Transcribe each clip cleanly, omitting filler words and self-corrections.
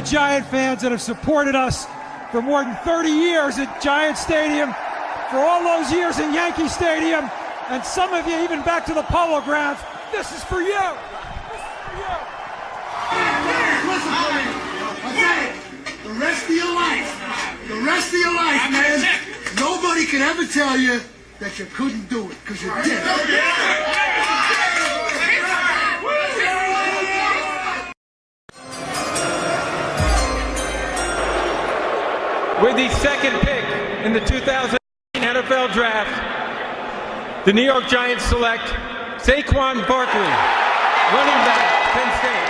Giant fans that have supported us for more than 30 years at Giant Stadium, for all those years in Yankee Stadium, and some of you even back to the Polo Grounds. This is for you. This is for you. Listen to me. Okay. The rest of your life, man, nobody could ever tell you that you couldn't do it, because you did. With the second pick in the 2018 NFL Draft, the New York Giants select Saquon Barkley, running back, Penn State.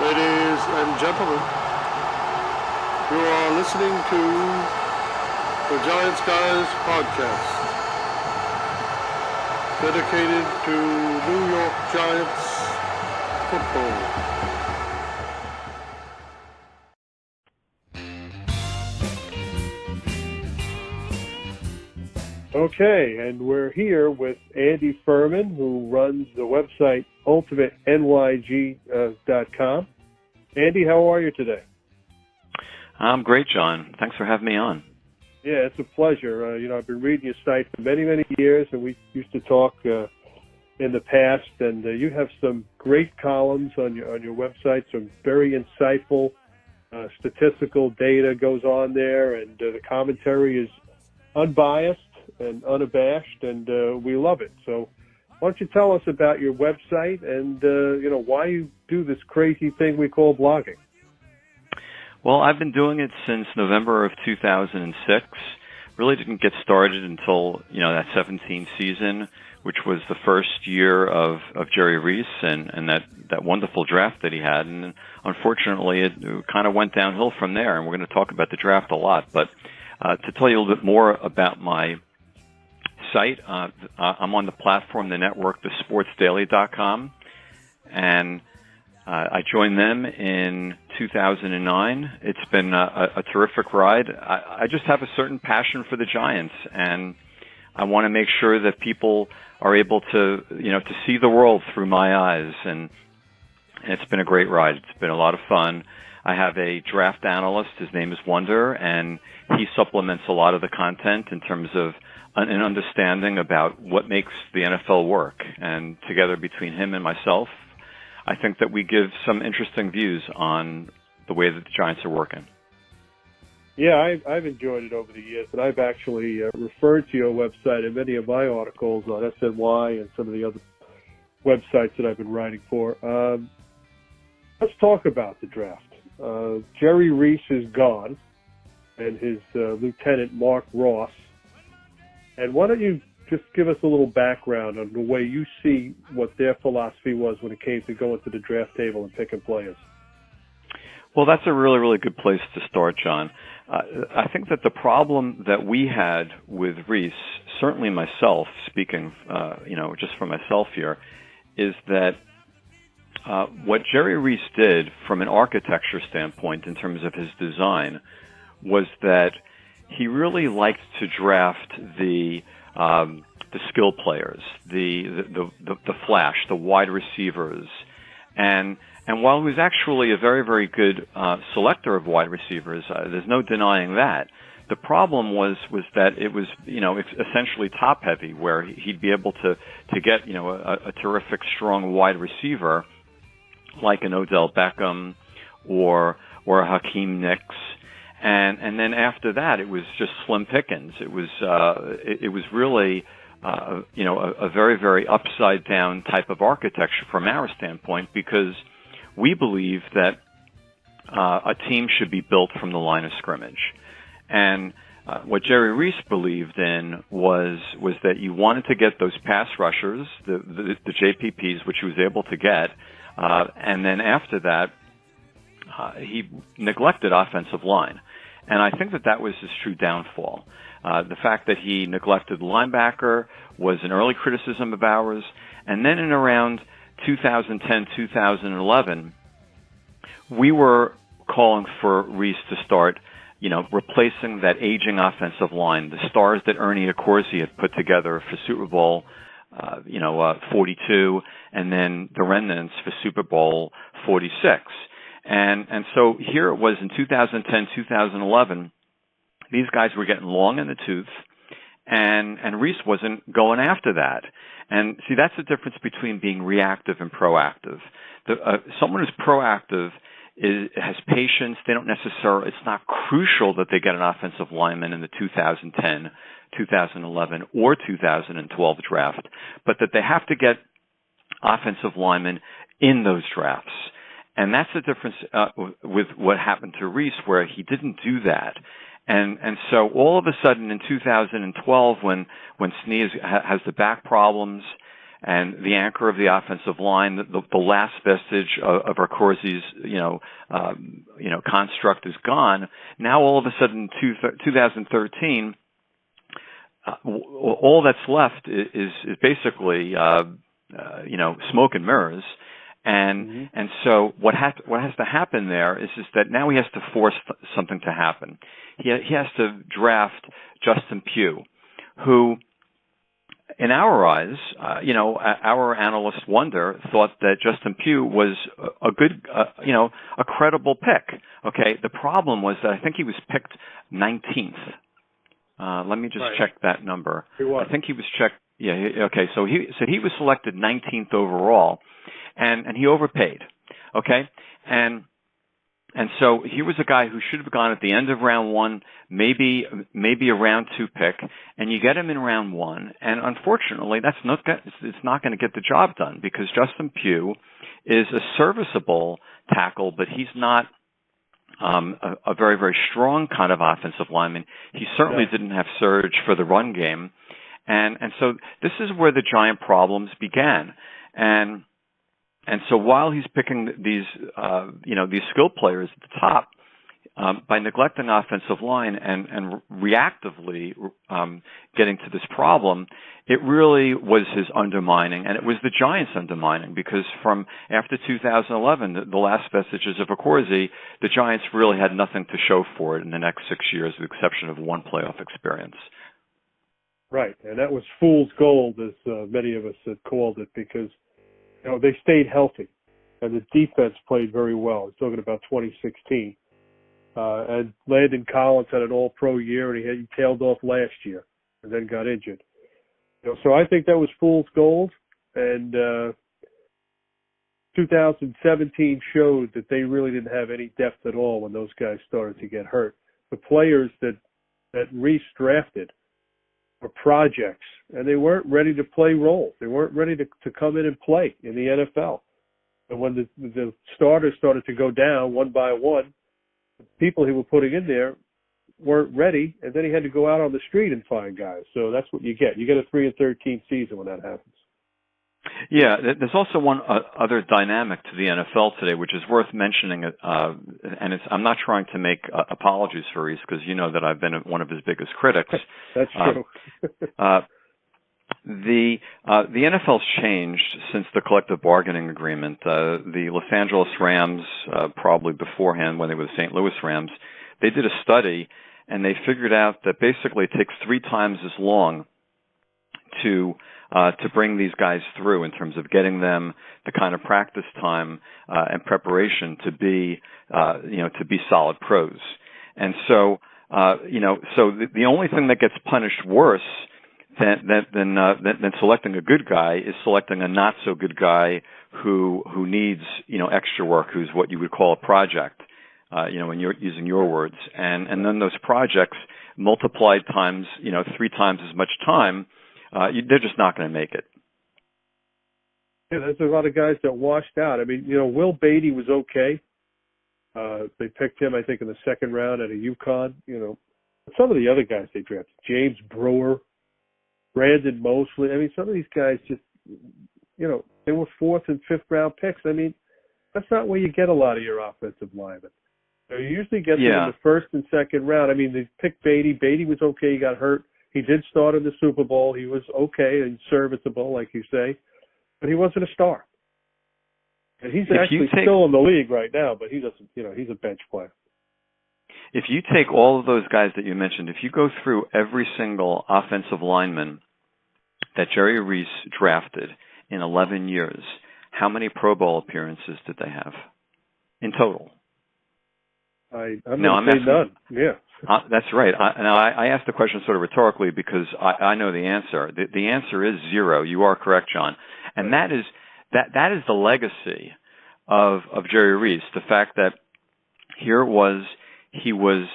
Ladies and gentlemen, you are listening to the Giants Guys podcast, dedicated to New York Giants football. Okay, and we're here with Andy Furman, who runs the website ultimatenyg.com. Andy, how are you today? I'm great, John. Thanks for having me on. Yeah, it's a pleasure. I've been reading your site for many, many years, and we used to talk in the past, and you have some great columns on your website, some very insightful statistical data goes on there, and the commentary is unbiased and unabashed, and we love it. So why don't you tell us about your website and, why you do this crazy thing we call blogging? Well, I've been doing it since November of 2006. Really didn't get started until, that 17 season, which was the first year of Jerry Reese and that wonderful draft that he had. And unfortunately, it kind of went downhill from there, and we're going to talk about the draft a lot. But to tell you a little bit more about my site, I'm on the platform, the network, thesportsdaily.com, and I joined them in 2009. It's been a terrific ride. I just have a certain passion for the Giants, and I want to make sure that people are able to, to see the world through my eyes, and it's been a great ride. It's been a lot of fun. I have a draft analyst. His name is Wonder, and he supplements a lot of the content in terms of an understanding about what makes the NFL work. And together between him and myself, I think that we give some interesting views on the way that the Giants are working. Yeah, I've enjoyed it over the years, and I've actually referred to your website in many of my articles on SNY and some of the other websites that I've been writing for. Let's talk about the draft. Jerry Reese is gone, and his lieutenant, Mark Ross. And why don't you just give us a little background on the way you see what their philosophy was when it came to going to the draft table and picking players? Well, that's a really, really good place to start, John. I think that the problem that we had with Reese, certainly myself, speaking, just for myself here, is that what Jerry Reese did from an architecture standpoint in terms of his design was that he really liked to draft the skill players, the flash, the wide receivers, and while he was actually a very, very good selector of wide receivers, there's no denying that. The problem was that it was, essentially top heavy, where he'd be able to get, a terrific, strong wide receiver like an Odell Beckham or a Hakeem Nicks. And then after that, it was just slim pickings. It was really, a very, very upside down type of architecture from our standpoint, because we believe that a team should be built from the line of scrimmage. And what Jerry Reese believed in was that you wanted to get those pass rushers, the JPPs, which he was able to get, and then after that, he neglected offensive line. And I think that was his true downfall. The fact that he neglected linebacker was an early criticism of ours. And then in around 2010, 2011, we were calling for Reese to start, replacing that aging offensive line, the stars that Ernie Accorsi had put together for Super Bowl, 42, and then the remnants for Super Bowl 46. And so here it was in 2010, 2011, these guys were getting long in the tooth, and Reese wasn't going after that. And see, that's the difference between being reactive and proactive. Someone who's proactive has patience. They don't necessarily, it's not crucial that they get an offensive lineman in the 2010, 2011, or 2012 draft, but that they have to get offensive linemen in those drafts. And that's the difference with what happened to Reese, where he didn't do that. And so all of a sudden in 2012, when Sneeze has the back problems and the anchor of the offensive line, the last vestige of Accorsi's construct is gone. Now all of a sudden, 2013, all that's left is basically smoke and mirrors. And so what has to happen there is that now he has to force something to happen. He has to draft Justin Pugh, who, in our eyes, our analyst Wonder thought that Justin Pugh was a good, a credible pick. Okay, the problem was that I think he was picked 19th. Let me just check that number. I think he was checked. Yeah. Okay. So he was selected 19th overall. And he overpaid, okay? And so he was a guy who should have gone at the end of round one, maybe a round two pick, and you get him in round one, and unfortunately it's not going to get the job done, because Justin Pugh is a serviceable tackle, but he's not a very, very strong kind of offensive lineman. He certainly didn't have surge for the run game, and so this is where the giant problems began. And so while he's picking these skilled players at the top, by neglecting offensive line and reactively getting to this problem, it really was his undermining, and it was the Giants' undermining, because from after 2011, the last vestiges of Accorsi, the Giants really had nothing to show for it in the next 6 years, with the exception of one playoff experience. Right, and that was fool's gold, as many of us had called it, because they stayed healthy, and the defense played very well. I'm talking about 2016. And Landon Collins had an all-pro year, and he tailed off last year and then got injured. So I think that was fool's gold, and 2017 showed that they really didn't have any depth at all when those guys started to get hurt. The players that Reese drafted were projects, and they weren't ready to play roles. They weren't ready to come in and play in the NFL. And when the starters started to go down one by one, the people he was putting in there weren't ready, and then he had to go out on the street and find guys. So that's what you get. You get a 3-13 season when that happens. Yeah, there's also one other dynamic to the NFL today, which is worth mentioning. And I'm not trying to make apologies for Reese, because you know that I've been one of his biggest critics. That's true. The NFL's changed since the collective bargaining agreement. The Los Angeles Rams, probably beforehand when they were the St. Louis Rams, they did a study, and they figured out that basically it takes 3 times as long to bring these guys through in terms of getting them the kind of practice time and preparation to be solid pros. And so the only thing that gets punished worse than selecting a good guy is selecting a not so good guy who needs extra work, who's what you would call a project, when you're using your words, and then those projects multiplied times 3 times as much time. They're just not going to make it. Yeah, there's a lot of guys that washed out. I mean, Will Beatty was okay. They picked him, I think, in the second round at a UConn. It's some of the other guys they drafted, James Brewer, Brandon Mosley. I mean, some of these guys just, they were 4th and 5th round picks. I mean, that's not where you get a lot of your offensive linemen. You usually get them in the 1st and 2nd round. I mean, they picked Beatty. Beatty was okay. He got hurt. He did start in the Super Bowl. He was okay and serviceable, like you say, but he wasn't a star. And he's actually still in the league right now, but he doesn't, he's a bench player. If you take all of those guys that you mentioned, if you go through every single offensive lineman that Jerry Reese drafted in 11 years, how many Pro Bowl appearances did they have in total? I'm going to say none. Yeah. That's right. I asked the question sort of rhetorically because I know the answer. The answer is 0. You are correct, John. And that is the legacy of Jerry Reese. The fact that here it was, he was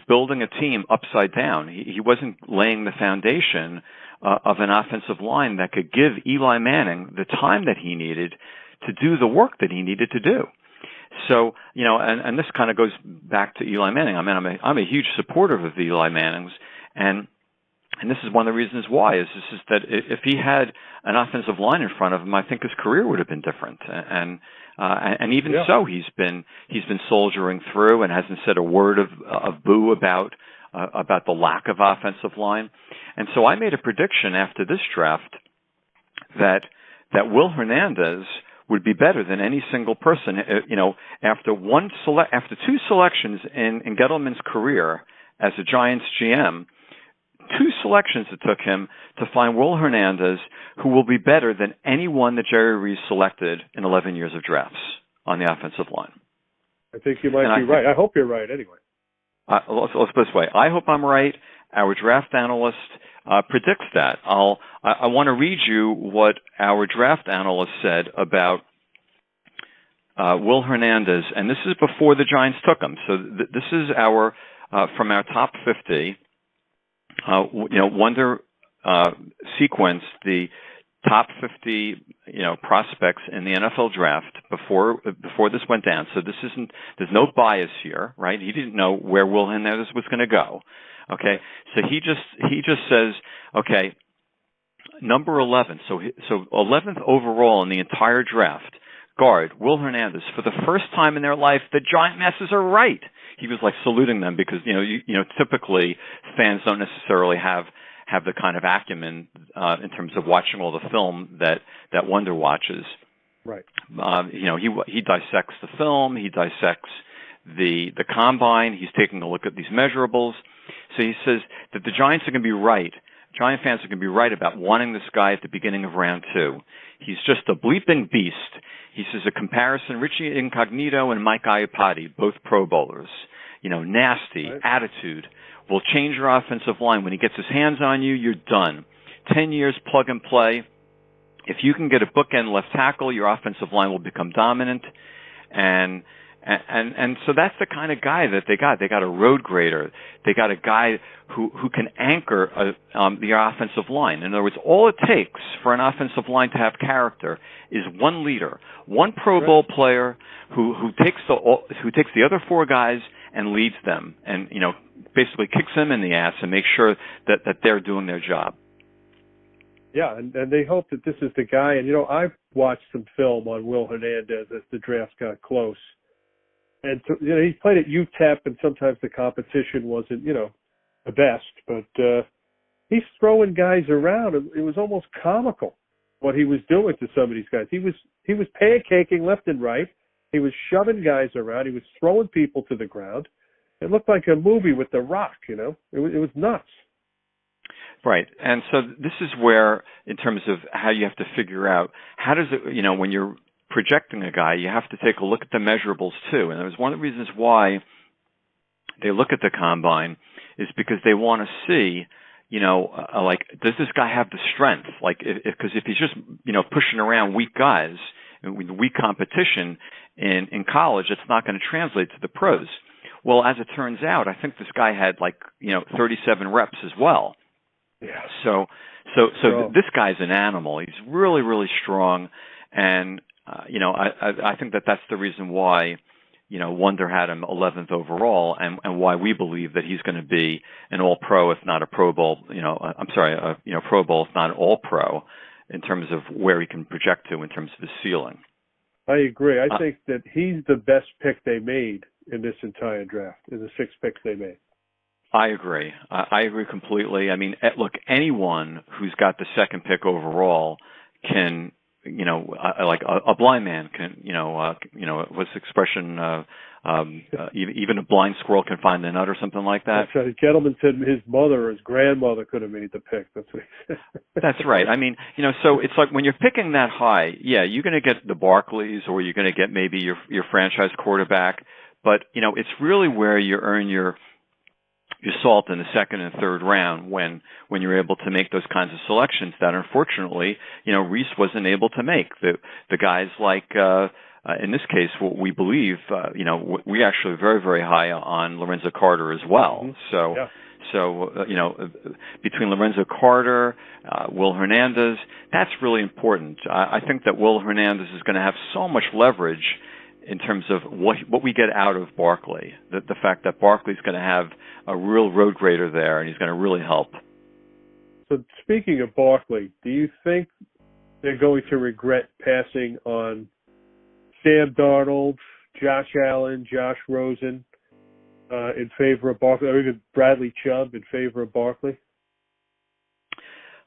building a team upside down. He wasn't laying the foundation of an offensive line that could give Eli Manning the time that he needed to do the work that he needed to do. So, and this kind of goes back to Eli Manning. I mean, I'm a huge supporter of the Eli Mannings, and this is one of the reasons why is that if he had an offensive line in front of him, I think his career would have been different. And even so, he's been soldiering through and hasn't said a word of boo about the lack of offensive line. And so I made a prediction after this draft that Will Hernandez would be better than any single person. After 2 selections in Gettleman's career as a Giants GM, 2 selections it took him to find Will Hernandez, who will be better than anyone that Jerry Reese selected in 11 years of drafts on the offensive line. I think you might be right. I hope you're right anyway. Let's put it this way. I hope I'm right. Our draft analyst predicts that. I want to read you what our draft analyst said about Will Hernandez, and this is before the Giants took him. So this is our from our top 50. Wonder sequenced the top 50 prospects in the NFL draft before this went down. So there's no bias here, right? He didn't know where Will Hernandez was going to go. Okay, so he just says, okay, number 11. So 11th overall in the entire draft, guard Will Hernandez. For the first time in their life, the Giant Masters are right. He was like saluting them because typically fans don't necessarily have the kind of acumen in terms of watching all the film that Wonder watches. Right. He dissects the film. He dissects the combine. He's taking a look at these measurables. So he says that the Giants are going to be right. Giant fans are going to be right about wanting this guy at the beginning of round 2. He's just a bleeping beast. He says a comparison, Richie Incognito and Mike Iupati, both Pro Bowlers. Nasty, right. Attitude. Will change your offensive line. When he gets his hands on you, you're done. 10 years, plug and play. If you can get a bookend left tackle, your offensive line will become dominant. And so that's the kind of guy that they got. They got a road grader. They got a guy who can anchor the offensive line. In other words, all it takes for an offensive line to have character is one leader, one Pro Bowl player who takes the other 4 guys and leads them, and basically kicks them in the ass and makes sure that they're doing their job. Yeah, and they hope that this is the guy. And I've watched some film on Will Hernandez as the draft got close. And he played at UTEP, and sometimes the competition wasn't, the best. But he's throwing guys around. It was almost comical what he was doing to some of these guys. He was pancaking left and right. He was shoving guys around. He was throwing people to the ground. It looked like a movie with The Rock. It was nuts. Right, and so this is where, in terms of how you have to figure out how does it, when you're projecting a guy, you have to take a look at the measurables too. And it was one of the reasons why they look at the combine is because they want to see, does this guy have the strength? Because if he's just, pushing around weak guys, with weak competition in college, it's not going to translate to the pros. Well, as it turns out, I think this guy had 37 reps as well. Yeah. So this guy's an animal. He's really, really strong. And, I think that's the reason why Wonder had him 11th overall, and why we believe that he's going to be an All-Pro, if not a Pro Bowl. Pro Bowl, if not an All-Pro, in terms of where he can project to in terms of his ceiling. I agree. I think that he's the best pick they made in this entire draft, in the 6 picks they made. I agree. I agree completely. I mean, look, anyone who's got the 2nd pick overall can, like a blind man can, what's the expression? Even a blind squirrel can find a nut or something like that. That's right. The gentleman said his mother or his grandmother could have made the pick. That's what he said. That's right. I mean, so it's like when you're picking that high, yeah, you're going to get the Barkleys or you're going to get maybe your franchise quarterback, but it's really where you earn your salt in the 2nd and 3rd round when you're able to make those kinds of selections that unfortunately, Reese wasn't able to make. The guys like in this case, what we believe, we actually are very, very high on Lorenzo Carter as well. Mm-hmm. So, between Lorenzo Carter, Will Hernandez, that's really important. I think that Will Hernandez is going to have so much leverage in terms of what we get out of Barkley. The fact that Barkley's going to have a real road grader there, and he's going to really help. So, speaking of Barkley, do you think they're going to regret passing on Sam Darnold, Josh Allen, Josh Rosen in favor of Barkley, or even Bradley Chubb in favor of Barkley?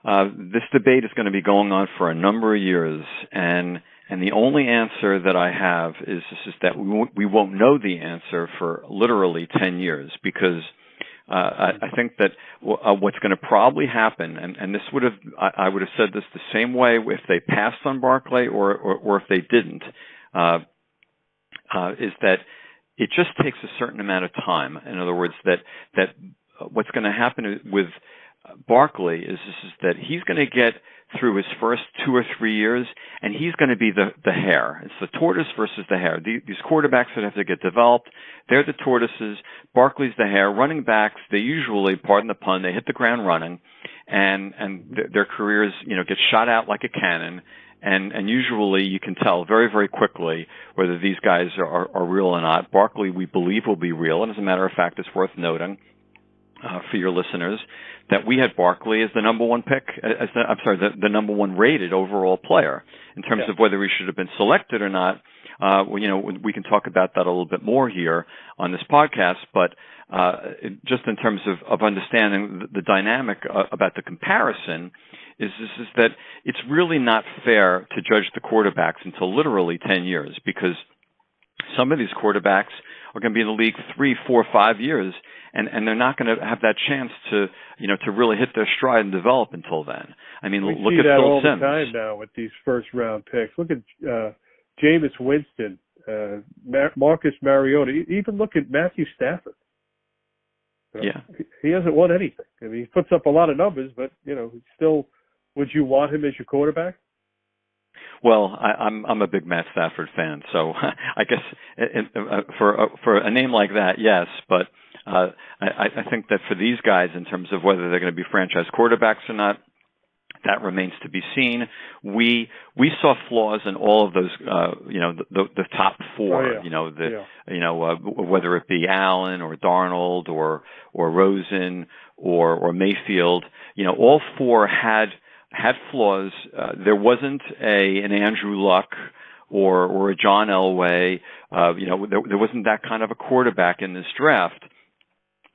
This debate is going to be going on for a number of years, and the only answer that I have is that we won't know the answer for literally 10 years, because I think that what's going to probably happen, and this I would have said this the same way if they passed on Barkley or if they didn't, is that it just takes a certain amount of time. In other words, that what's going to happen with Barkley is that he's going to get through his first 2 or 3 years, and he's going to be the hare. It's the tortoise versus the hare. These quarterbacks that have to get developed, they're the tortoises. Barkley's the hare. Running backs, they usually, pardon the pun, they hit the ground running, and their careers, get shot out like a cannon. And usually you can tell very, very quickly whether these guys are real or not. Barkley, we believe, will be real. And as a matter of fact, it's worth noting for your listeners that we had Barkley as the number 1 pick, the number 1 rated overall player. In terms of whether he should have been selected or not, we can talk about that a little bit more here on this podcast. But just in terms of understanding the dynamic about the comparison, is that it's really not fair to judge the quarterbacks until literally 10 years, because some of these quarterbacks are going to be in the league 3, 4, 5 years, and they're not going to have that chance to really hit their stride and develop until then. I mean, look at Phil Simms. We see that all the time now with these first-round picks. Look at Jameis Winston, Marcus Mariota. Even look at Matthew Stafford. Yeah, he hasn't won anything. I mean, he puts up a lot of numbers, but still. Would you want him as your quarterback? Well, I'm a big Matt Stafford fan, so I guess for a name like that, yes. But I think that for these guys, in terms of whether they're going to be franchise quarterbacks or not, that remains to be seen. We saw flaws in all of those, the top 4. Oh, yeah. Whether it be Allen or Darnold or Rosen or Mayfield, all 4 had flaws. There wasn't an Andrew Luck or a John Elway. There wasn't that kind of a quarterback in this draft.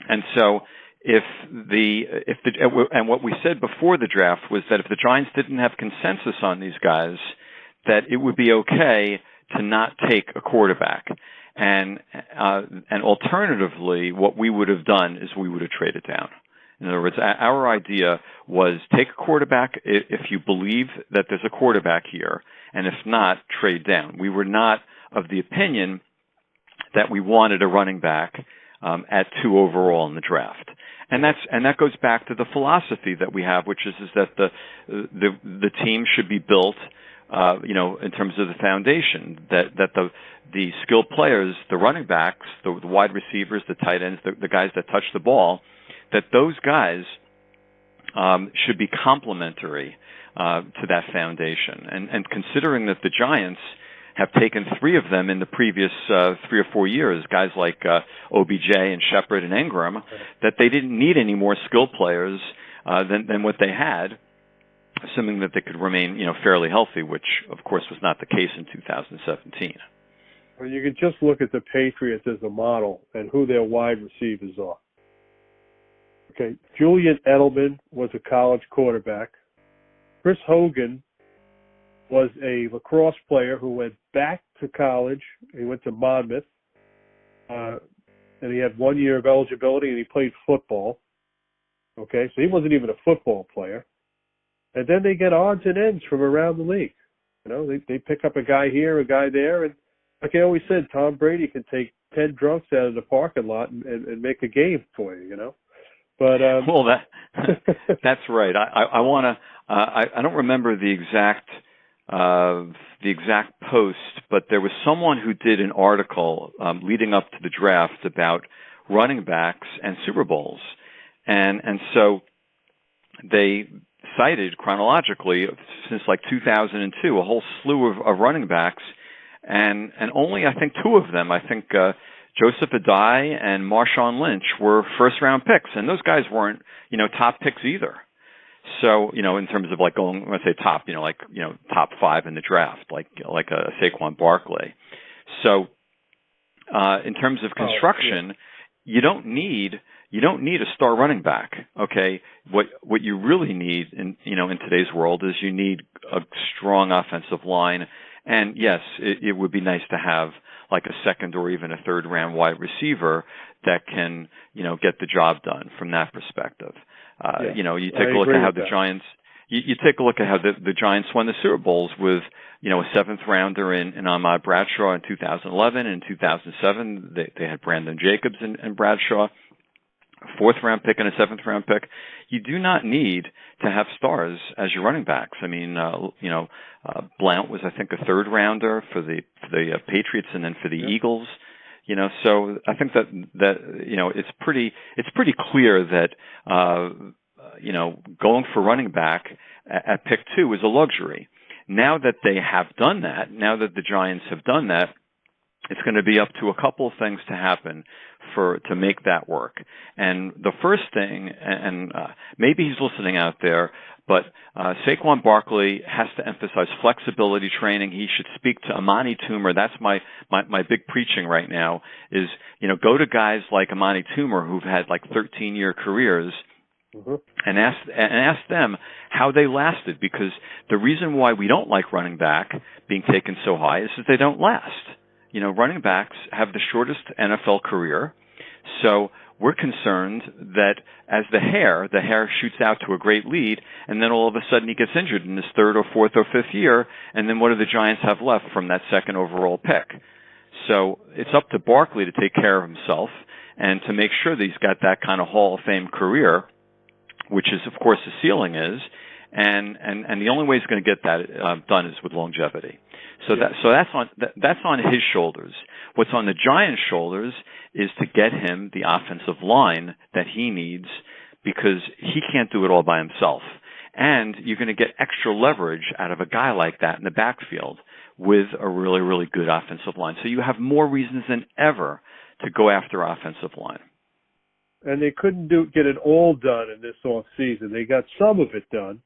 And so and what we said before the draft was that if the Giants didn't have consensus on these guys, that it would be okay to not take a quarterback. And alternatively, what we would have done is we would have traded down. In other words, our idea was take a quarterback if you believe that there's a quarterback here, and if not, trade down. We were not of the opinion that we wanted a running back at 2 overall in the draft. And that goes back to the philosophy that we have, which is that the team should be built, in terms of the foundation, that the skilled players, the running backs, the wide receivers, the tight ends, the guys that touch the ball, that those guys should be complementary to that foundation. And considering that the Giants have taken 3 of them in the previous 3 or 4 years, guys like OBJ and Shepard and Ingram, that they didn't need any more skilled players than what they had, assuming that they could remain, fairly healthy, which, of course, was not the case in 2017. Well, you can just look at the Patriots as a model and who their wide receivers are. Okay, Julian Edelman was a college quarterback. Chris Hogan was a lacrosse player who went back to college. He went to Monmouth, and he had 1 year of eligibility, and he played football. Okay, so he wasn't even a football player. And then they get odds and ends from around the league. They pick up a guy here, a guy there, and like I always said, Tom Brady can take 10 drunks out of the parking lot and make a game for you, But well, that's right. I want to. I don't remember the exact post, but there was someone who did an article leading up to the draft about running backs and Super Bowls, and so they cited chronologically since like 2002 a whole slew of running backs, and only I think 2 of them, I think Joseph Adai and Marshawn Lynch, were first-round picks, and those guys weren't top picks either. So in terms of like going, when I say top, top 5 in the draft, like a Saquon Barkley. So in terms of construction, you don't need a star running back. Okay, what you really need in today's world is you need a strong offensive line, and yes, it would be nice to have like a second or even a third round wide receiver that can get the job done from that perspective. You take a look at how the Giants. You take a look at how the Giants won the Super Bowls with a 7th rounder in Ahmad Bradshaw in 2011. In 2007, they had Brandon Jacobs and Bradshaw. A 4th round pick and a 7th round pick. You do not need to have stars as your running backs. I mean, Blount was, I think, a 3rd rounder for the Patriots and then for the Eagles. So I think that it's pretty clear that going for running back at pick 2 is a luxury. Now that they have done that, now that the Giants have done that, it's going to be up to a couple of things to happen to make that work. And the first thing, and maybe he's listening out there, but Saquon Barkley has to emphasize flexibility training. He should speak to Amani Toomer. That's my big preaching right now is, go to guys like Amani Toomer who've had like 13-year careers and ask them how they lasted, because the reason why we don't like running back being taken so high is that they don't last. Running backs have the shortest NFL career, so we're concerned that as the hair shoots out to a great lead, and then all of a sudden he gets injured in his 3rd or 4th or 5th year, and then what do the Giants have left from that 2nd overall pick? So it's up to Barkley to take care of himself and to make sure that he's got that kind of Hall of Fame career, which is, of course, the ceiling is, and the only way he's going to get that done is with longevity. So that's on his shoulders. What's on the Giants' shoulders is to get him the offensive line that he needs, because he can't do it all by himself. And you're going to get extra leverage out of a guy like that in the backfield with a really, really good offensive line. So you have more reasons than ever to go after offensive line. And they couldn't get it all done in this off season. They got some of it done.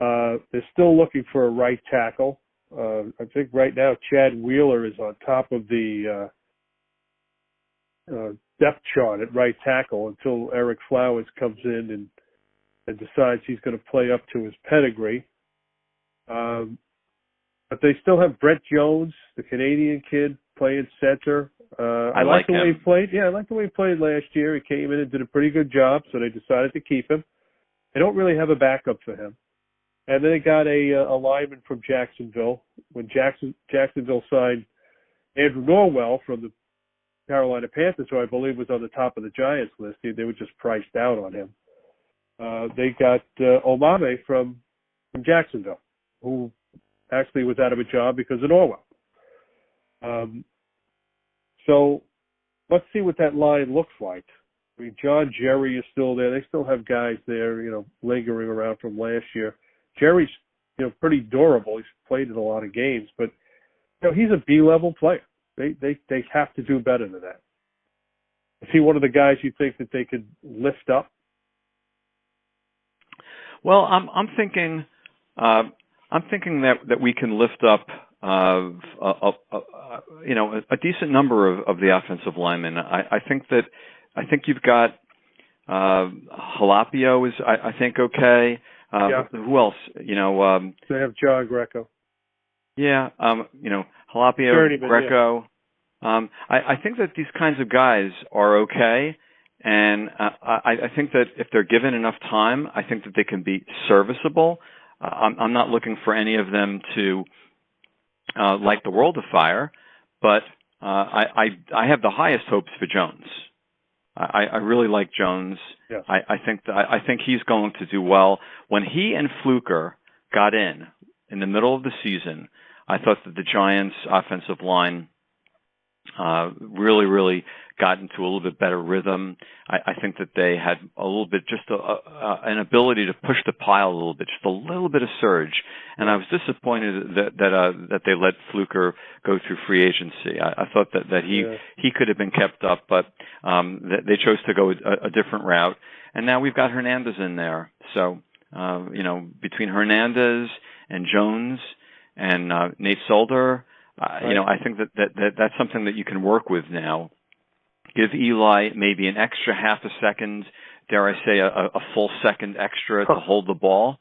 They're still looking for a right tackle. I think right now Chad Wheeler is on top of the depth chart at right tackle until Eric Flowers comes in and decides he's going to play up to his pedigree. But they still have Brett Jones, the Canadian kid, playing center. I like the way he played. Yeah, I like the way he played last year. He came in and did a pretty good job, so they decided to keep him. They don't really have a backup for him. And then they got a lineman from Jacksonville. When Jacksonville signed Andrew Norwell from the Carolina Panthers, who I believe was on the top of the Giants list, they were just priced out on him. They got Omame from Jacksonville, who actually was out of a job because of Norwell. So let's see what that line looks like. I mean, John Jerry is still there. They still have guys there, lingering around from last year. Jerry's, pretty durable. He's played in a lot of games, but he's a B-level player. They have to do better than that. Is he one of the guys you think that they could lift up? Well, I'm thinking that we can lift up a decent number of the offensive linemen. I think you've got Jalapio is I think okay. Who else? They have John Greco. Yeah, Jalapio, Greco. Yeah. I think that these kinds of guys are okay, and I think that if they're given enough time, I think that they can be serviceable. I'm not looking for any of them to light the world afire, but I have the highest hopes for Jones. I really like Jones. Yes. I think he's going to do well. When he and Fluker got in the middle of the season, I thought that the Giants' offensive line really got into a little bit better rhythm. I think that they had a little bit, just an ability to push the pile a little bit, just a little bit of surge. And I was disappointed that they let Fluker go through free agency. I thought that he could have been kept up, but they chose to go a different route. And now we've got Hernandez in there. So, between Hernandez and Jones and Nate Solder, I think that's something that you can work with now. Give Eli maybe an extra half a second, dare I say a full second extra to hold the ball.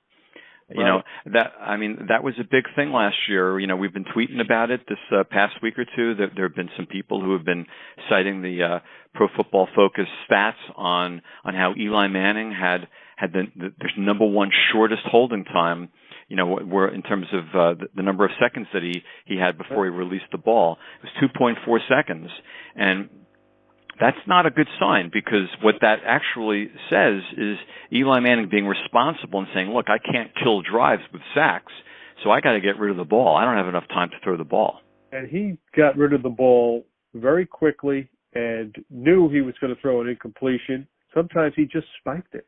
Right. That was a big thing last year. We've been tweeting about it this past week or two. That there have been some people who have been citing the Pro Football Focus stats on how Eli Manning had the number one shortest holding time. Where in terms of the number of seconds that he had before he released the ball, it was 2.4 seconds, and that's not a good sign, because what that actually says is Eli Manning being responsible and saying, look, I can't kill drives with sacks, so I got to get rid of the ball. I don't have enough time to throw the ball. And he got rid of the ball very quickly and knew he was going to throw an incompletion. Sometimes he just spiked it,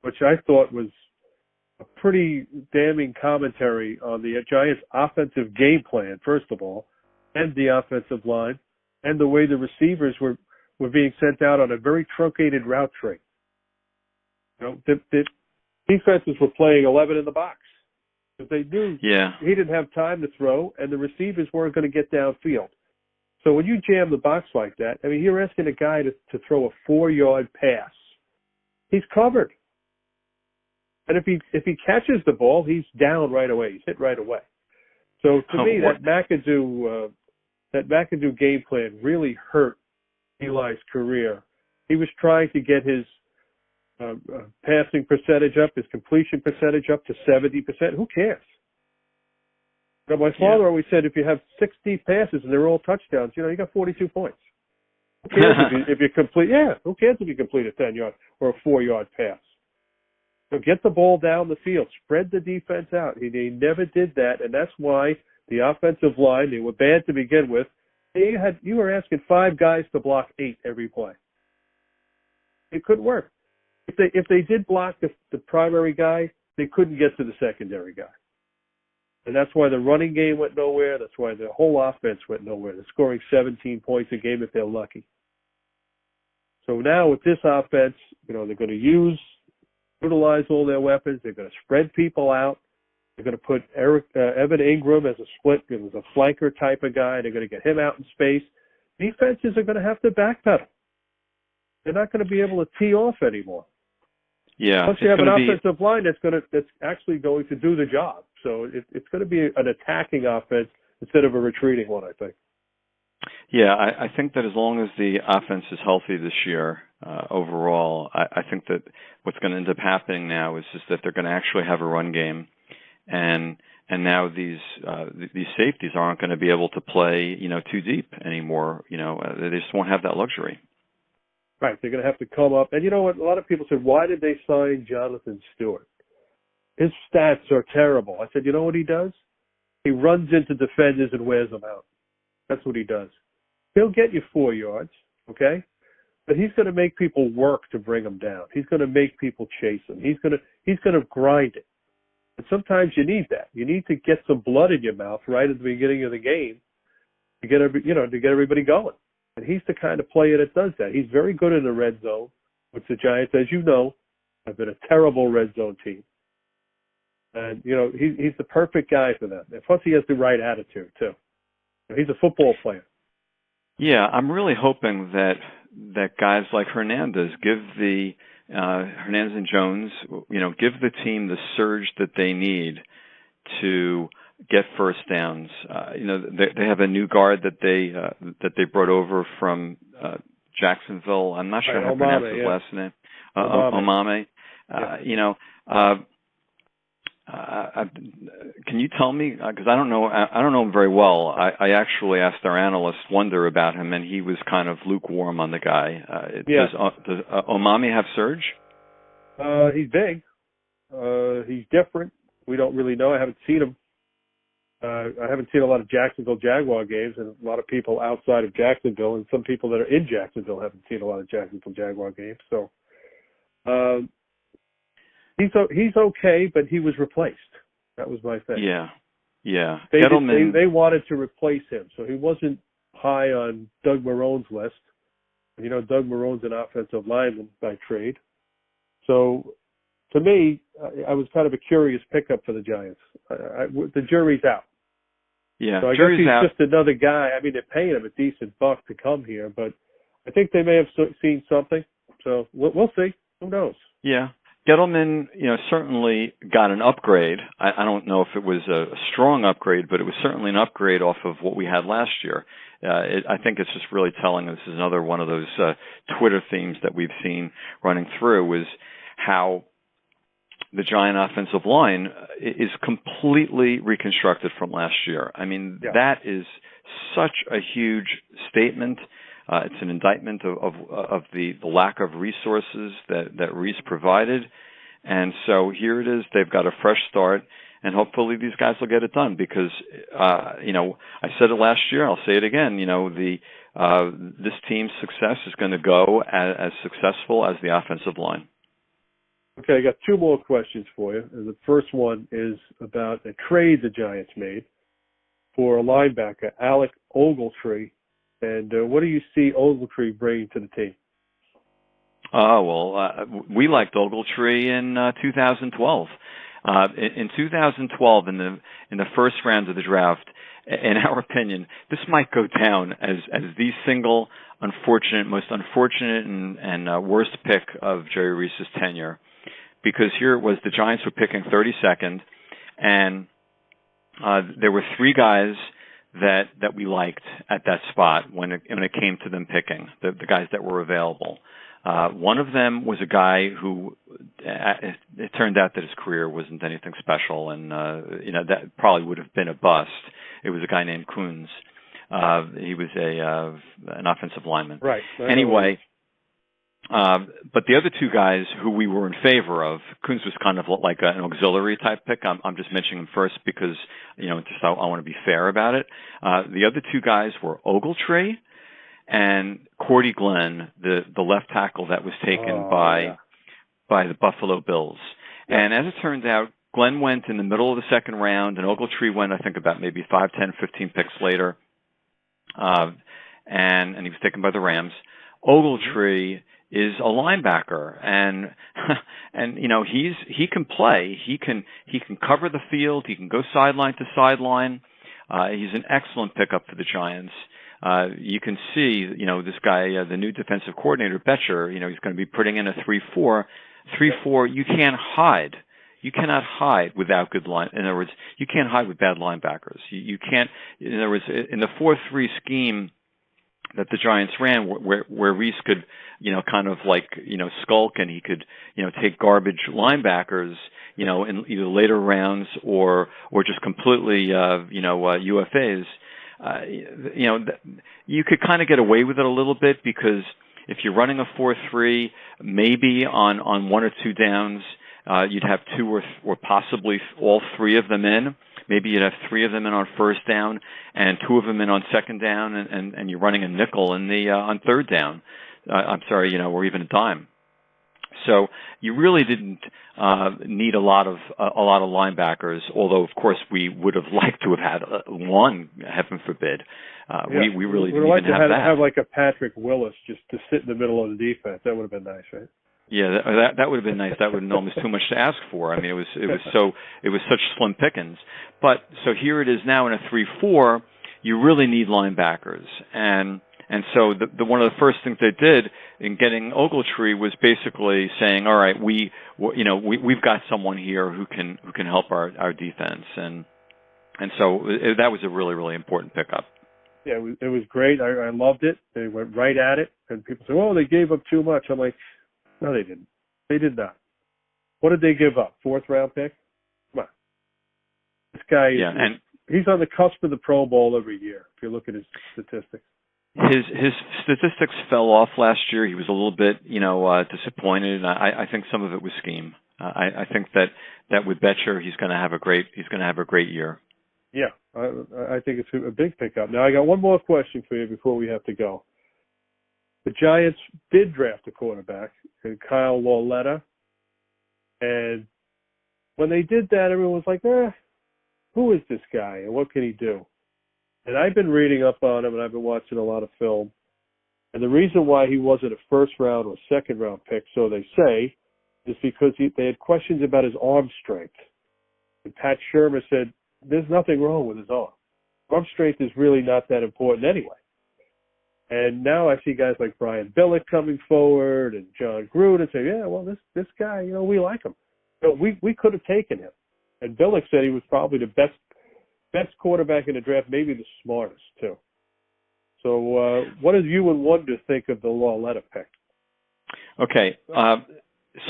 which I thought was a pretty damning commentary on the Giants' offensive game plan, first of all, and the offensive line, and the way the receivers were being sent out on a very truncated route tree. The defenses were playing 11 in the box, because they knew he didn't have time to throw, and the receivers weren't going to get downfield. So when you jam the box like that, you're asking a guy to throw a 4-yard pass. He's covered. And if he catches the ball, he's down right away. He's hit right away. So to me, that McAdoo game plan really hurt Eli's career. He was trying to get his passing percentage up, his completion percentage up to 70%. Who cares? My father always said, if you have 60 passes and they're all touchdowns, you got 42 points. Who cares if you complete? Yeah, who cares if you complete a 10-yard or a 4-yard pass? So get the ball down the field, spread the defense out. They never did that, and that's why the offensive line, they were bad to begin with. You were asking 5 guys to block 8 every play. It couldn't work. If they did block the primary guy, they couldn't get to the secondary guy. And that's why the running game went nowhere. That's why the whole offense went nowhere. They're scoring 17 points a game if they're lucky. So now with this offense, they're going to utilize all their weapons. They're going to spread people out. They're going to put Evan Ingram as a split, as a flanker type of guy. They're going to get him out in space. Defenses are going to have to backpedal. They're not going to be able to tee off anymore. Yeah. Plus, you have an offensive line that's actually going to do the job. So it's going to be an attacking offense instead of a retreating one, I think. Yeah, I think that as long as the offense is healthy this year, overall, I think that what's going to end up happening now is just that they're going to actually have a run game, and now these safeties aren't going to be able to play too deep anymore. They just won't have that luxury. Right, they're going to have to come up. And you know what? A lot of people said, why did they sign Jonathan Stewart? His stats are terrible. I said, you know what he does? He runs into defenders and wears them out. That's what he does. He'll get you 4 yards, okay? But he's going to make people work to bring him down. He's going to make people chase him. He's going to grind it. And sometimes you need that. You need to get some blood in your mouth right at the beginning of the game to get everybody going. And he's the kind of player that does that. He's very good in the red zone, which the Giants, as you know, have been a terrible red zone team. And, he's the perfect guy for that. And plus, he has the right attitude, too. He's a football player. Yeah, I'm really hoping that guys like Hernandez give Hernandez and Jones, give the team the surge that they need to get first downs. They have a new guard that they brought over from Jacksonville. I'm not sure how to pronounce his last name. Omame. Can you tell me? Because I don't know him very well. I actually asked our analyst Wonder about him, and he was kind of lukewarm on the guy. Does Omame have surge? He's big. He's different. We don't really know. I haven't seen him. I haven't seen a lot of Jacksonville Jaguar games, and a lot of people outside of Jacksonville, and some people that are in Jacksonville haven't seen a lot of Jacksonville Jaguar games. So he's okay, but he was replaced. That was my thing. Yeah. They wanted to replace him, so he wasn't high on Doug Marone's list. Doug Marone's an offensive lineman by trade. So to me, I was kind of a curious pickup for the Giants. The jury's out. Yeah, so I guess he's just another guy. I mean, they're paying him a decent buck to come here, but I think they may have seen something. So we'll see. Who knows? Yeah. Gettleman, certainly got an upgrade. I don't know if it was a strong upgrade, but it was certainly an upgrade off of what we had last year. I think it's just really telling. This is another one of those Twitter themes that we've seen running through, is how the Giant offensive line is completely reconstructed from last year. I mean, that is such a huge statement. It's an indictment of the lack of resources that Reese provided. And so here it is. They've got a fresh start, and hopefully these guys will get it done because, I said it last year. I'll say it again. This team's success is going to go as successful as the offensive line. Okay, I got two more questions for you. And the first one is about a trade the Giants made for a linebacker, Alec Ogletree. And what do you see Ogletree bringing to the team? We liked Ogletree in 2012. In 2012, in the first round of the draft, in our opinion, this might go down as the single most unfortunate and worst pick of Jerry Reese's tenure. Because here it was, the Giants were picking 32nd, and there were three guys that we liked at that spot when it came to them picking, the guys that were available. One of them was a guy who it turned out that his career wasn't anything special, and that probably would have been a bust. It was a guy named Coons. He was an offensive lineman. Right. Anyway. But the other two guys who we were in favor of, Coons was kind of like an auxiliary type pick. I'm just mentioning him first because, I want to be fair about it. The other two guys were Ogletree and Cordy Glenn, the left tackle that was taken by the Buffalo Bills. Yeah. And as it turns out, Glenn went in the middle of the second round, and Ogletree went, I think, about maybe 5, 10, 15 picks later. And he was taken by the Rams. Ogletree is a linebacker, and he can play. He can cover the field. He can go sideline to sideline. He's an excellent pickup for the Giants. You can see, this guy, the new defensive coordinator, Betcher. He's going to be putting in a 3-4. 3-4. You can't hide. You cannot hide without good line. In other words, you can't hide with bad linebackers. You can't. In other words, in the 4-3 scheme that the Giants ran, where Reese could, kind of like, skulk, and he could, take garbage linebackers, in either later rounds or just completely, UFAs. You could kind of get away with it a little bit because if you're running a 4-3, maybe on one or two downs, you'd have two or possibly all three of them in. Maybe you'd have three of them in on first down and two of them in on second down, and you're running a nickel in on third down. Or even a dime. So you really didn't need a lot of linebackers. Although, of course, we would have liked to have had one. Heaven forbid. We really didn't like even have that. Have like a Patrick Willis just to sit in the middle of the defense. That would have been nice, right? Yeah, that would have been nice. That would have been almost too much to ask for. I mean, it was such slim pickings. But so here it is now in a 3-4. You really need linebackers, and so the one of the first things they did in getting Ogletree was basically saying, all right, we've got someone here who can help our defense, and so that was a really, really important pickup. Yeah, it was great. I loved it. They went right at it, and people say, "Oh, they gave up too much." I'm like, no, they didn't. They did not. What did they give up? 4th round pick? Come on. This guy he's on the cusp of the Pro Bowl every year, if you look at his statistics. His statistics fell off last year. He was a little bit, disappointed. I think some of it was scheme. I think that with Betcher, he's going to have a great year. Yeah, I think it's a big pickup. Now, I got one more question for you before we have to go. The Giants did draft a quarterback, Kyle Lauletta, and when they did that, everyone was like, who is this guy and what can he do? And I've been reading up on him, and I've been watching a lot of film, and the reason why he wasn't a 1st round or 2nd round pick, so they say, is because they had questions about his arm strength. And Pat Shermer said, there's nothing wrong with his arm. Arm strength is really not that important anyway. And now I see guys like Brian Billick coming forward and John Gruden say, yeah, well, this guy, we like him. But we could have taken him. And Billick said he was probably the best quarterback in the draft, maybe the smartest, too. So what did you and Wonder think of the Lauletta pick? Okay.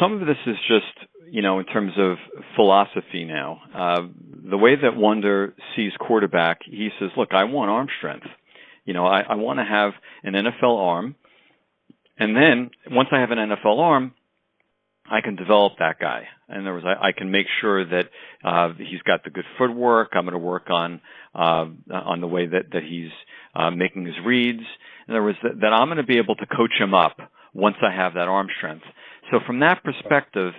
Some of this is just, in terms of philosophy now. The way that Wonder sees quarterback, he says, look, I want arm strength. I want to have an NFL arm, and then once I have an NFL arm, I can develop that guy. In other words, I can make sure that he's got the good footwork. I'm going to work on the way that he's making his reads. In other words, that I'm going to be able to coach him up once I have that arm strength. So from that perspective,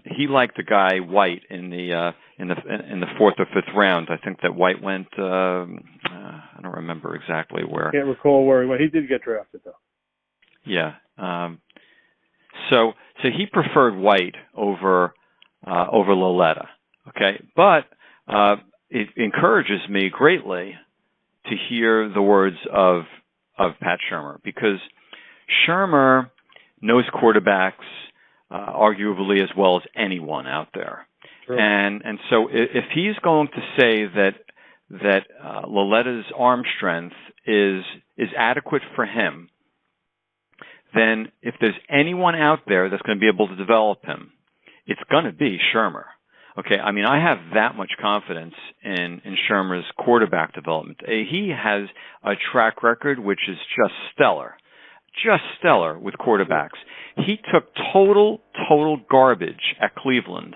he liked the guy White in the 4th or 5th round. I think that White went. I don't remember exactly where. Can't recall where he went. He did get drafted though. Yeah. So he preferred White over Lauletta. Okay, but it encourages me greatly to hear the words of Pat Shermer, because Shermer knows quarterbacks arguably as well as anyone out there. Sure. And so if he's going to say that Lauletta's arm strength is adequate for him, then if there's anyone out there that's going to be able to develop him, it's going to be Shermer. Okay, I mean, I have that much confidence in Shermer's quarterback development. He has a track record which is just stellar with quarterbacks. He took total garbage at Cleveland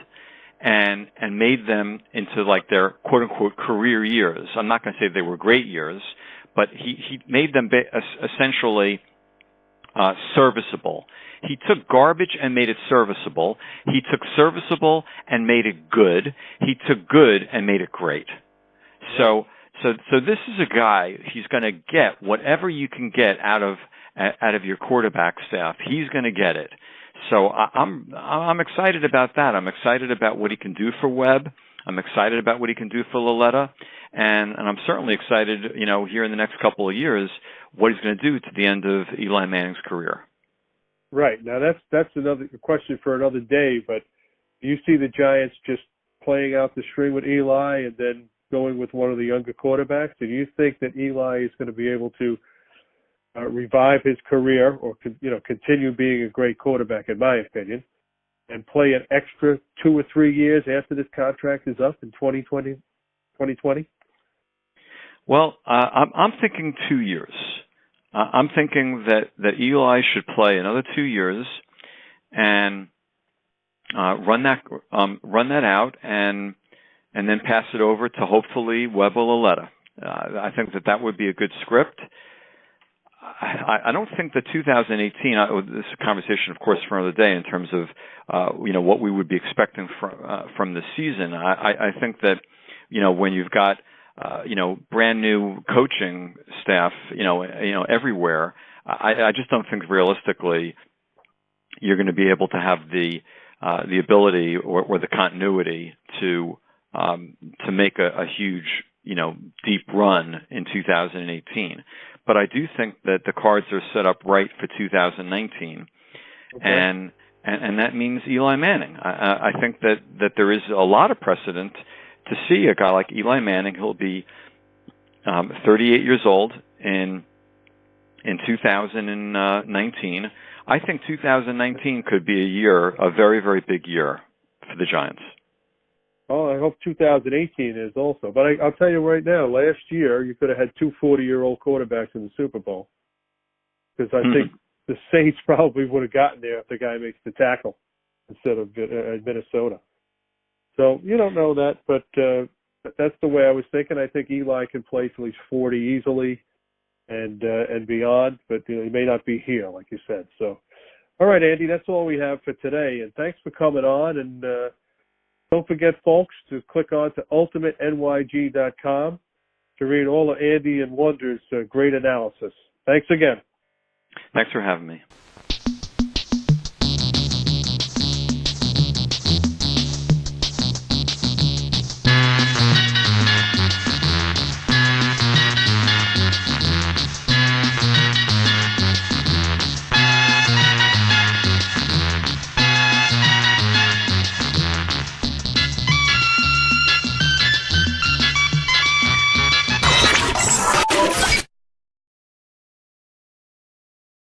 and made them into like their quote-unquote career years. I'm not going to say they were great years, but he made them essentially serviceable. He took garbage and made it serviceable. He took serviceable and made it good. He took good and made it great. So this is a guy, he's going to get whatever you can get out of your quarterback staff. He's going to get it. So I'm excited about that. I'm excited about what he can do for Webb. I'm excited about what he can do for Lauletta, and I'm certainly excited, here in the next couple of years, what he's going to do to the end of Eli Manning's career. Right. Now that's another question for another day, but do you see the Giants just playing out the string with Eli and then going with one of the younger quarterbacks? Do you think that Eli is going to be able to revive his career or continue being a great quarterback, in my opinion, and play an extra 2 or 3 years after this contract is up in 2020? Well, I'm thinking 2 years. I'm thinking that Eli should play another 2 years and run that out and then pass it over to hopefully Webb or Lauletta. I think that would be a good script. I don't think that 2018. This is a conversation, of course, for another day in terms of what we would be expecting from the season. I think that when you've got brand new coaching staff everywhere, I just don't think realistically you're going to be able to have the ability or the continuity to make a huge deep run in 2018. But I do think that the cards are set up right for 2019, okay. and that means Eli Manning. I think that there is a lot of precedent to see a guy like Eli Manning. He'll be 38 years old in 2019. I think 2019 could be a very, very big year for the Giants. Oh, I hope 2018 is also. But I'll tell you right now, last year you could have had two 40-year-old quarterbacks in the Super Bowl. Because I think the Saints probably would have gotten there if the guy makes the tackle instead of Minnesota. So you don't know that, but that's the way I was thinking. I think Eli can play till he's 40 easily and beyond, but he may not be here, like you said. So, all right, Andy, that's all we have for today. And thanks for coming on. And don't forget, folks, to click on to ultimatenyg.com to read all of Andy and Wonder's great analysis. Thanks again. Thanks for having me.